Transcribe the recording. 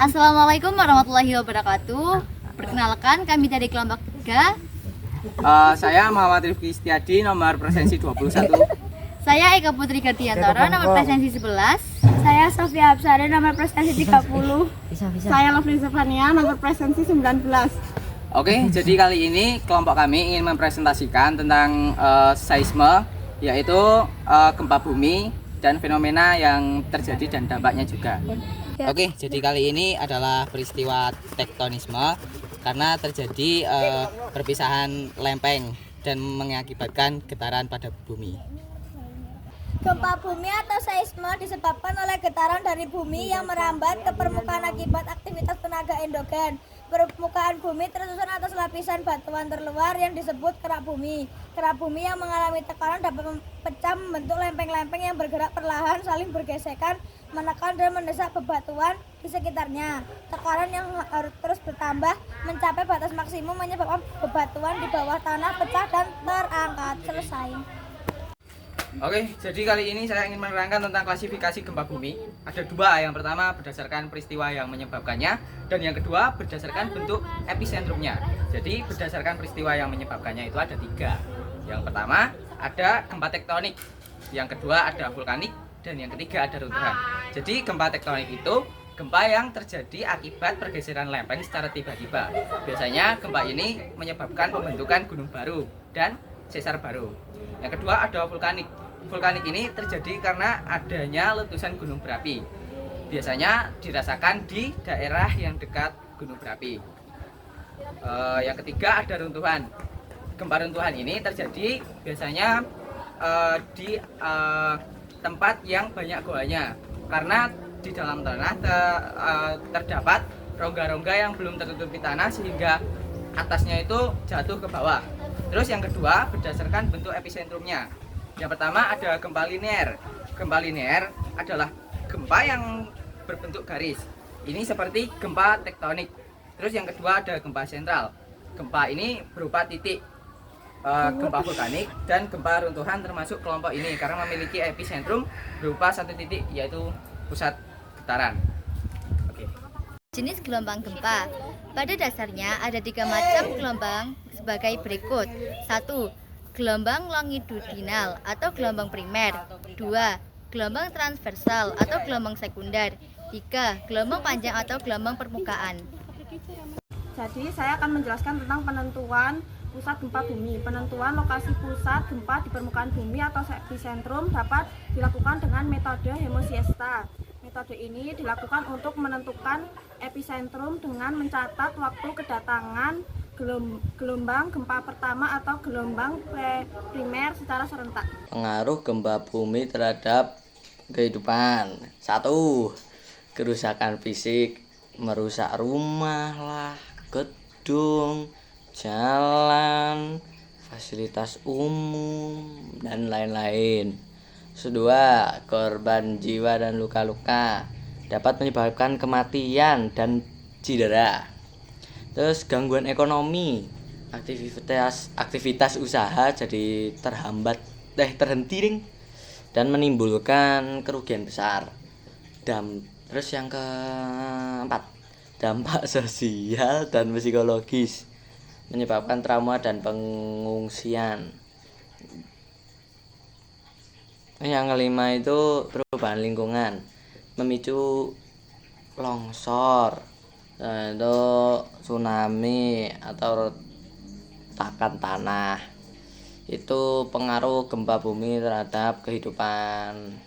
Assalamualaikum warahmatullahi wabarakatuh. Perkenalkan, kami dari kelompok 3. Saya Muhammad Rifki Istiadi, nomor presensi 21. Saya Eka Putri Gardiantoro, nomor presensi 11. Saya Sofia Absari, nomor presensi 30. Saya Lovely Zefania, nomor presensi 19. Oke, jadi kali ini kelompok kami ingin mempresentasikan tentang seisme, yaitu gempa bumi dan fenomena yang terjadi dan dampaknya juga. Oke, jadi kali ini adalah peristiwa tektonisme karena terjadi perpisahan lempeng dan mengakibatkan getaran pada bumi. Gempa bumi atau seisme disebabkan oleh getaran dari bumi yang merambat ke permukaan akibat aktivitas tenaga endogen. Permukaan bumi tersusun atas lapisan batuan terluar yang disebut kerak bumi. Kerak bumi yang mengalami tekanan dapat pecah membentuk lempeng-lempeng yang bergerak perlahan saling bergesekan, menekan dan mendesak bebatuan di sekitarnya. Tekanan yang harus terus bertambah mencapai batas maksimum menyebabkan bebatuan di bawah tanah pecah dan terangkat. Selesai. Oke, jadi kali ini saya ingin menerangkan tentang klasifikasi gempa bumi. Ada dua, yang pertama berdasarkan peristiwa yang menyebabkannya, dan yang kedua berdasarkan bentuk episentrumnya. Jadi berdasarkan peristiwa yang menyebabkannya itu ada tiga. Yang pertama ada gempa tektonik, yang kedua ada vulkanik, dan yang ketiga ada runtuhan. Jadi gempa tektonik itu gempa yang terjadi akibat pergeseran lempeng secara tiba-tiba. Biasanya gempa ini menyebabkan pembentukan gunung baru dan sesar baru. Yang kedua ada vulkanik. Vulkanik ini terjadi karena adanya letusan gunung berapi. Biasanya dirasakan di daerah yang dekat gunung berapi. Yang ketiga ada runtuhan. Gempa runtuhan ini terjadi biasanya di tempat yang banyak goanya, karena di dalam tanah terdapat rongga-rongga yang belum tertutupi tanah sehingga atasnya itu jatuh ke bawah. Terus yang kedua berdasarkan bentuk episentrumnya. Yang pertama ada gempa linear. Gempa linear adalah gempa yang berbentuk garis. Ini seperti gempa tektonik. Terus yang kedua ada gempa sentral. Gempa ini berupa titik. Gempa vulkanik dan gempa runtuhan termasuk kelompok ini karena memiliki epicentrum berupa satu titik, yaitu pusat getaran. Oke. Jenis gelombang gempa. Pada dasarnya ada 3 macam gelombang sebagai berikut. 1. Gelombang longitudinal atau gelombang primer. 2. Gelombang transversal atau gelombang sekunder. 3. Gelombang panjang atau gelombang permukaan. Jadi saya akan menjelaskan tentang penentuan pusat gempa bumi. Penentuan lokasi pusat gempa di permukaan bumi atau epicentrum dapat dilakukan dengan metode hemosiesta. Metode ini dilakukan untuk menentukan epicentrum dengan mencatat waktu kedatangan gelombang gempa pertama atau gelombang primer secara serentak. Pengaruh gempa bumi terhadap kehidupan. 1. Kerusakan fisik, merusak rumah lah, gedung, jalan, fasilitas umum, dan lain-lain. 2. Korban jiwa dan luka-luka, dapat menyebabkan kematian dan cedera. Terus gangguan ekonomi, aktivitas usaha jadi terhenti dan menimbulkan kerugian besar. Terus yang keempat, dampak sosial dan psikologis, menyebabkan trauma dan pengungsian. Yang kelima itu perubahan lingkungan, memicu longsor, itu tsunami atau retakan tanah. Itu pengaruh gempa bumi terhadap kehidupan.